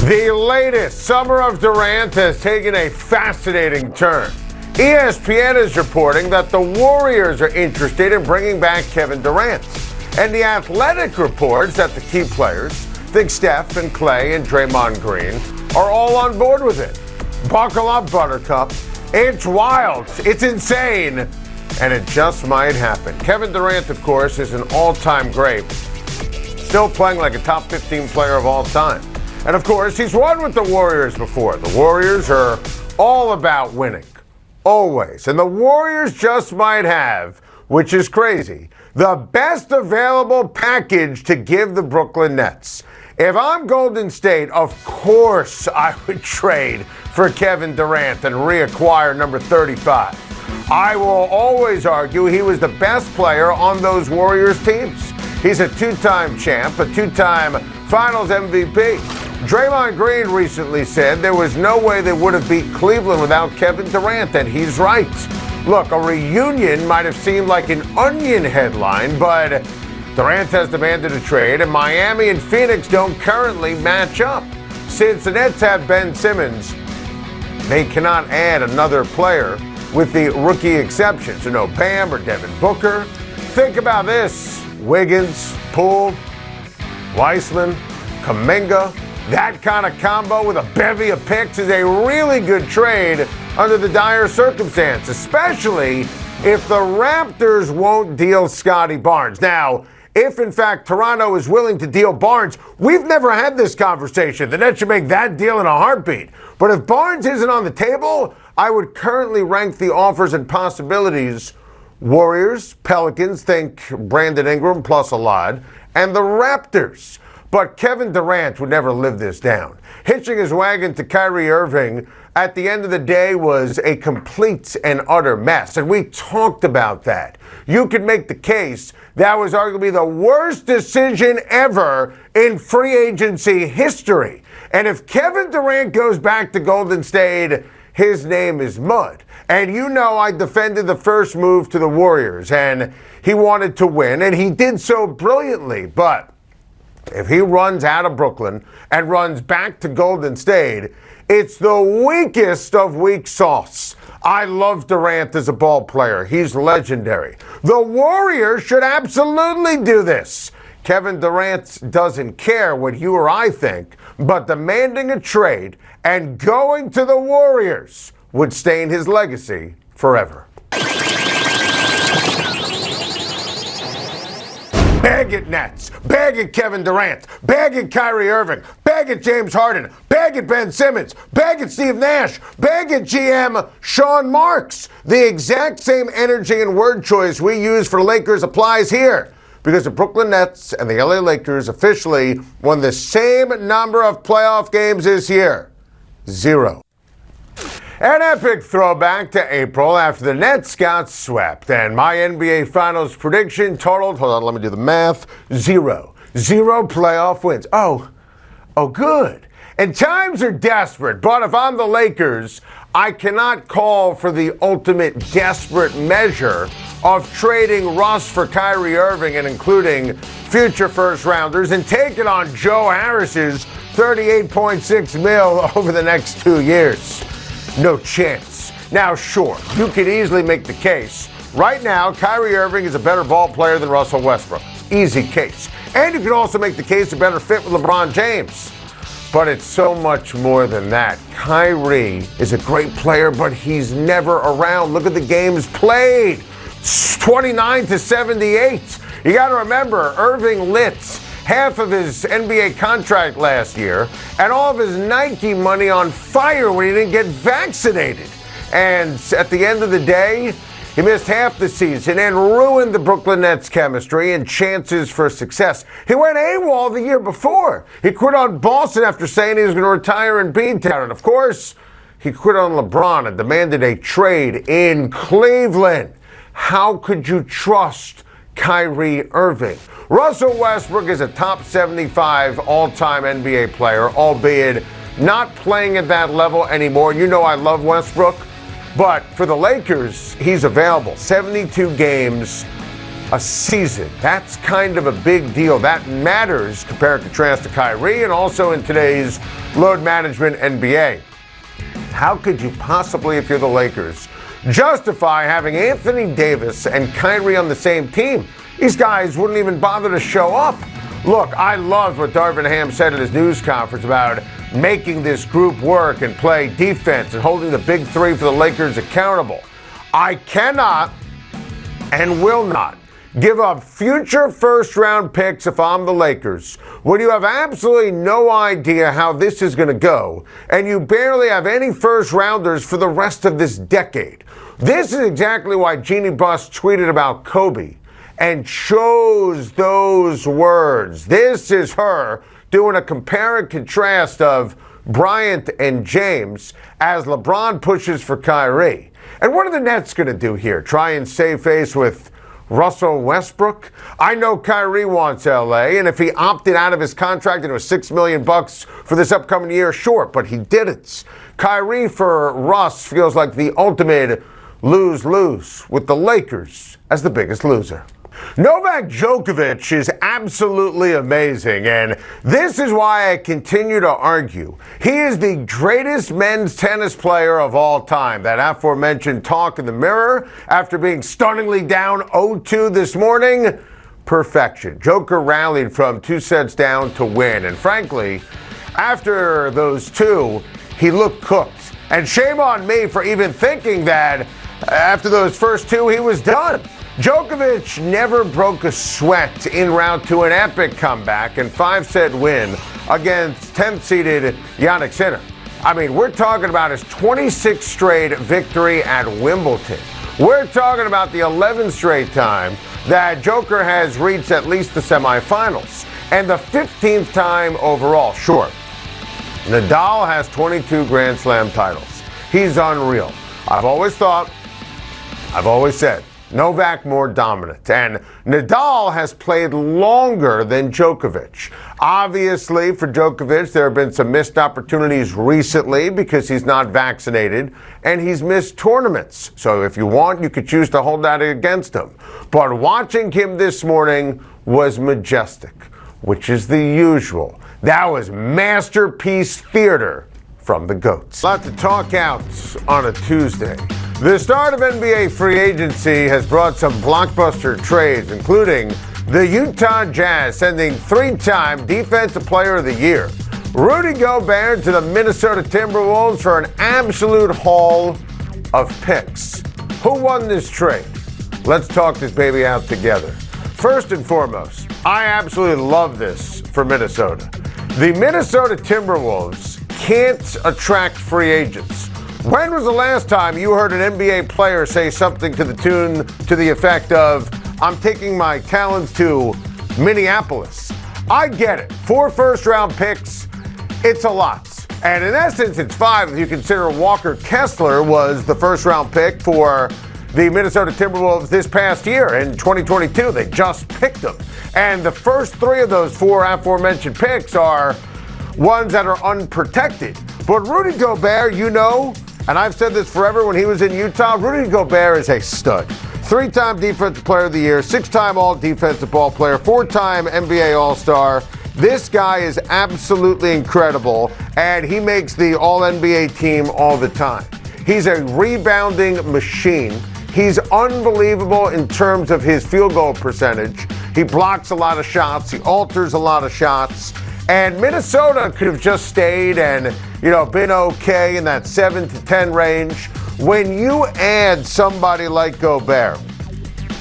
The latest summer of Durant has taken a fascinating turn. ESPN is reporting that the Warriors are interested in bringing back Kevin Durant. And The Athletic reports that the key players, think Steph and Clay and Draymond Green, are all on board with it. Buckle up, Buttercup. It's wild. It's insane. And it just might happen. Kevin Durant, of course, is an all-time great. Still playing like a top 15 player of all time. And of course, he's won with the Warriors before. The Warriors are all about winning. Always. And the Warriors just might have, which is crazy, the best available package to give the Brooklyn Nets. If I'm Golden State, of course I would trade for Kevin Durant and reacquire number 35. I will always argue he was the best player on those Warriors teams. He's a two-time champ, a two-time Finals MVP. Draymond Green recently said there was no way they would have beat Cleveland without Kevin Durant, and he's right. Look, a reunion might have seemed like an Onion headline, but Durant has demanded a trade, and Miami and Phoenix don't currently match up. Since the Nets have Ben Simmons, they cannot add another player with the rookie exception. So no Bam or Devin Booker. Think about this. Wiggins, Poole, Weissman, Kuminga. That kind of combo with a bevy of picks is a really good trade under the dire circumstance, especially if the Raptors won't deal Scotty Barnes. Now, if in fact Toronto is willing to deal Barnes, we've never had this conversation. The Nets should make that deal in a heartbeat. But if Barnes isn't on the table, I would currently rank the offers and possibilities: Warriors, Pelicans, think Brandon Ingram plus a lot, and the Raptors. But Kevin Durant would never live this down. Hitching his wagon to Kyrie Irving at the end of the day was a complete and utter mess. And we talked about that. You could make the case that was arguably the worst decision ever in free agency history. And if Kevin Durant goes back to Golden State, his name is mud. And you know I defended the first move to the Warriors, and he wanted to win, and he did so brilliantly. But if he runs out of Brooklyn and runs back to Golden State, it's the weakest of weak sauce. I love Durant as a ball player. He's legendary. The Warriors should absolutely do this. Kevin Durant doesn't care what you or I think, but demanding a trade and going to the Warriors would stain his legacy forever. Bag it, Nets. Bag it, Kevin Durant. Bag it, Kyrie Irving. Bag it, James Harden. Bag it, Ben Simmons. Bag it, Steve Nash. Bag it, GM Sean Marks. The exact same energy and word choice we use for Lakers applies here, because the Brooklyn Nets and the LA Lakers officially won the same number of playoff games this year: 0. An epic throwback to April after the Nets got swept, and my NBA Finals prediction totaled, hold on, let me do the math, 0. 0 playoff wins. Oh, good. And times are desperate, but if I'm the Lakers, I cannot call for the ultimate desperate measure of trading Russ for Kyrie Irving and including future first-rounders and taking on Joe Harris's $38.6 million over the next 2 years. No chance. Now, sure, you could easily make the case. Right now, Kyrie Irving is a better ball player than Russell Westbrook. Easy case. And you could also make the case a better fit with LeBron James. But it's so much more than that. Kyrie is a great player, but he's never around. Look at the games played. 29-78. You got to remember, Irving lit half of his NBA contract last year and all of his Nike money on fire when he didn't get vaccinated. And at the end of the day, he missed half the season and ruined the Brooklyn Nets' chemistry and chances for success. He went AWOL the year before. He quit on Boston after saying he was going to retire in B-Town. And of course, he quit on LeBron and demanded a trade in Cleveland. How could you trust Kyrie Irving? Russell Westbrook is a top 75 all-time NBA player, albeit not playing at that level anymore. You know I love Westbrook, but for the Lakers, he's available. 72 games, a season. That's kind of a big deal. That matters compared and contrast to Kyrie and also in today's load management NBA. How could you possibly, if you're the Lakers, justify having Anthony Davis and Kyrie on the same team? These guys wouldn't even bother to show up. Look, I loved what Darvin Ham said at his news conference about making this group work and play defense and holding the big three for the Lakers accountable. I cannot and will not give up future first-round picks if I'm the Lakers when you have absolutely no idea how this is going to go and you barely have any first-rounders for the rest of this decade. This is exactly why Jeannie Buss tweeted about Kobe and chose those words. This is her doing a compare and contrast of Bryant and James as LeBron pushes for Kyrie. And what are the Nets going to do here? Try and save face with Russell Westbrook? I know Kyrie wants LA, and if he opted out of his contract and it was $6 million for this upcoming year, sure, but he didn't. Kyrie for Russ feels like the ultimate lose-lose, with the Lakers as the biggest loser. Novak Djokovic is absolutely amazing, and this is why I continue to argue. He is the greatest men's tennis player of all time. That aforementioned talk in the mirror after being stunningly down 0-2 this morning, perfection. Joker rallied from 2 sets down to win, and frankly, after those two, he looked cooked. And shame on me for even thinking that after those first two, he was done. Djokovic never broke a sweat en route to an epic comeback and 5-set win against 10th-seeded Jannik Sinner. I mean, we're talking about his 26th straight victory at Wimbledon. We're talking about the 11th straight time that Joker has reached at least the semifinals, and the 15th time overall. Sure, Nadal has 22 Grand Slam titles. He's unreal. I've always said, Novak more dominant, and Nadal has played longer than Djokovic. Obviously, for Djokovic, there have been some missed opportunities recently because he's not vaccinated, and he's missed tournaments. So if you want, you could choose to hold that against him. But watching him this morning was majestic, which is the usual. That was masterpiece theater from the GOATs. A lot to talk out on a Tuesday. The start of NBA free agency has brought some blockbuster trades, including the Utah Jazz sending 3-time Defensive Player of the Year Rudy Gobert to the Minnesota Timberwolves for an absolute haul of picks. Who won this trade? Let's talk this baby out together. First and foremost, I absolutely love this for Minnesota. The Minnesota Timberwolves can't attract free agents. When was the last time you heard an NBA player say something to the effect of, I'm taking my talents to Minneapolis? I get it. 4 first-round picks, it's a lot. And in essence, it's 5 if you consider Walker Kessler was the first-round pick for the Minnesota Timberwolves this past year in 2022. They just picked him. And the first 3 of those 4 aforementioned picks are ones that are unprotected. But Rudy Gobert, you know, and I've said this forever when he was in Utah, Rudy Gobert is a stud. 3-time Defensive Player of the Year, 6-time All-Defensive Ball Player, 4-time NBA All-Star. This guy is absolutely incredible, and he makes the All-NBA team all the time. He's a rebounding machine. He's unbelievable in terms of his field goal percentage. He blocks a lot of shots. He alters a lot of shots. And Minnesota could have just stayed and, been okay in that 7 to 10 range. When you add somebody like Gobert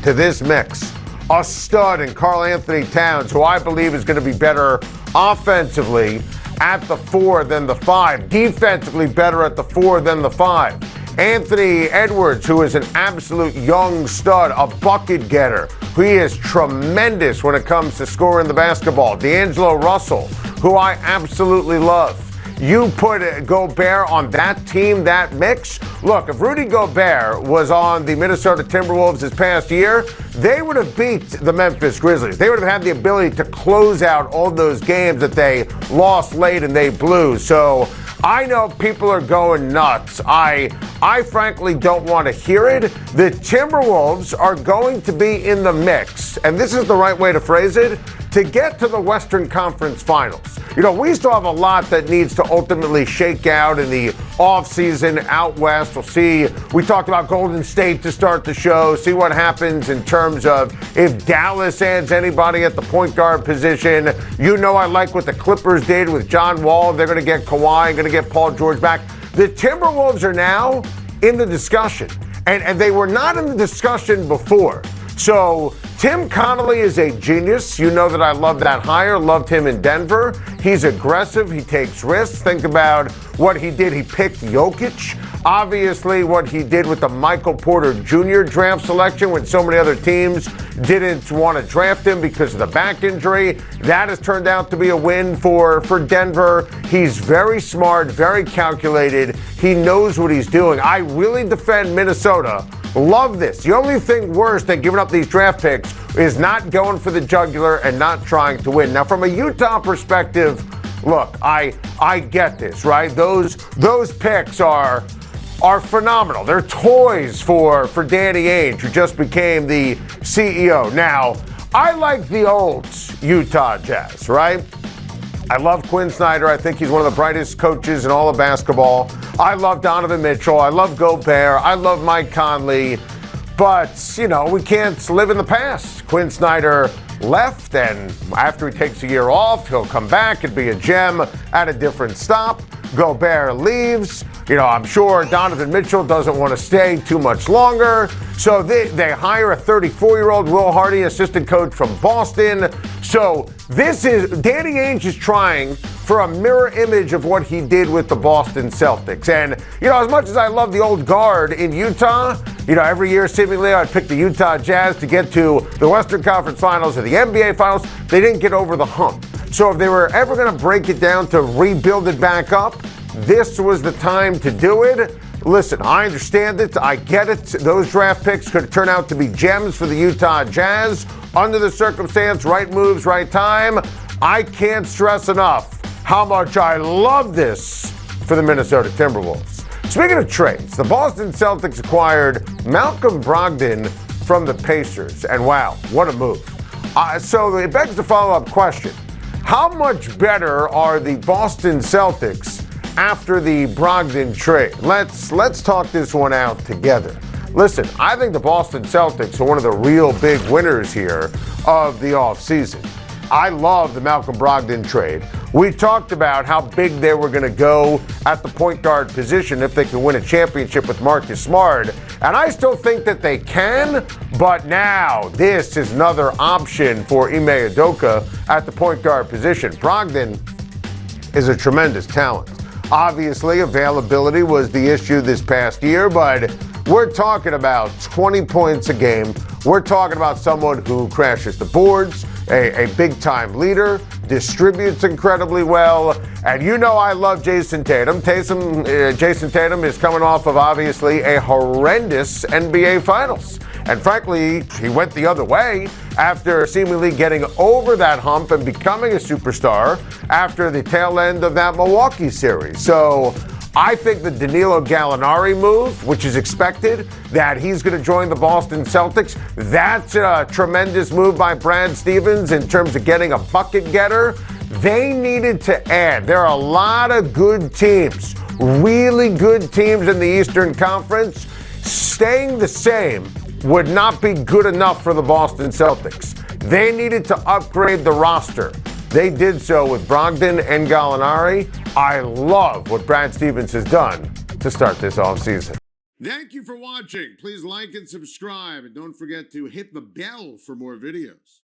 to this mix, a stud in Karl Anthony Towns, who I believe is going to be better offensively at the 4 than the 5, defensively better at the 4 than the 5. Anthony Edwards, who is an absolute young stud, a bucket getter. He is tremendous when it comes to scoring the basketball. D'Angelo Russell, who I absolutely love. you put Gobert on that team, that mix. Look, if Rudy Gobert was on the Minnesota Timberwolves this past year, they would have beat the Memphis Grizzlies. They would have had the ability to close out all those games that they lost late and they blew. So I know people are going nuts. I frankly don't want to hear it. The Timberwolves are going to be in the mix, and this is the right way to phrase it, to get to the Western Conference Finals. You know, we still have a lot that needs to ultimately shake out in the offseason out west. We'll see. We talked about Golden State to start the show, see what happens in terms of if Dallas adds anybody at the point guard position. You know I like what the Clippers did with John Wall. They're going to get Kawhi, going to get Paul George back. The Timberwolves are now in the discussion, and they were not in the discussion before. So Tim Connolly is a genius. You know that I love that hire, loved him in Denver. He's aggressive. He takes risks. Think about what he did. He picked Jokic. Obviously, what he did with the Michael Porter Jr. draft selection when so many other teams didn't want to draft him because of the back injury. That has turned out to be a win for Denver. He's very smart, very calculated. He knows what he's doing. I really defend Minnesota. Love this. The only thing worse than giving up these draft picks is not going for the jugular and not trying to win. Now, from a Utah perspective, look, I get this, right? Those picks are phenomenal. They're toys for Danny Ainge, who just became the CEO. Now, I like the old Utah Jazz, right? I love Quinn Snyder. I think he's one of the brightest coaches in all of basketball. I love Donovan Mitchell. I love Gobert. I love Mike Conley. But, you know, we can't live in the past. Quinn Snyder left, and after he takes a year off, he'll come back and be a gem at a different stop. Gobert leaves. You know, I'm sure Donovan Mitchell doesn't want to stay too much longer. So they hire a 34-year-old Will Hardy, assistant coach from Boston. So Danny Ainge is trying for a mirror image of what he did with the Boston Celtics. And, you know, as much as I love the old guard in Utah, you know, every year seemingly I'd pick the Utah Jazz to get to the Western Conference Finals or the NBA Finals. They didn't get over the hump. So if they were ever going to break it down to rebuild it back up, this was the time to do it. Listen, I understand it. I get it. Those draft picks could turn out to be gems for the Utah Jazz. Under the circumstance, right moves, right time. I can't stress enough how much I love this for the Minnesota Timberwolves. Speaking of trades, the Boston Celtics acquired Malcolm Brogdon from the Pacers. And wow, what a move. So it begs the follow-up question. How much better are the Boston Celtics after the Brogdon trade? Let's talk this one out together. Listen, I think the Boston Celtics are one of the real big winners here of the offseason. I love the Malcolm Brogdon trade. We talked about how big they were going to go at the point guard position if they could win a championship with Marcus Smart. And I still think that they can, but now this is another option for Ime Udoka at the point guard position. Brogdon is a tremendous talent. Obviously, availability was the issue this past year, but we're talking about 20 points a game. We're talking about someone who crashes the boards, a big-time leader, distributes incredibly well, and you know I love Jason Tatum. Jason Tatum is coming off of, obviously, a horrendous NBA Finals. And frankly, he went the other way after seemingly getting over that hump and becoming a superstar after the tail end of that Milwaukee series. So I think the Danilo Gallinari move, which is expected, that he's going to join the Boston Celtics, that's a tremendous move by Brad Stevens in terms of getting a bucket getter. They needed to add. There are a lot of good teams, really good teams in the Eastern Conference. Staying the same would not be good enough for the Boston Celtics. They needed to upgrade the roster. They did so with Brogdon and Gallinari. I love what Brad Stevens has done to start this offseason. Thank you for watching. Please like and subscribe, and don't forget to hit the bell for more videos.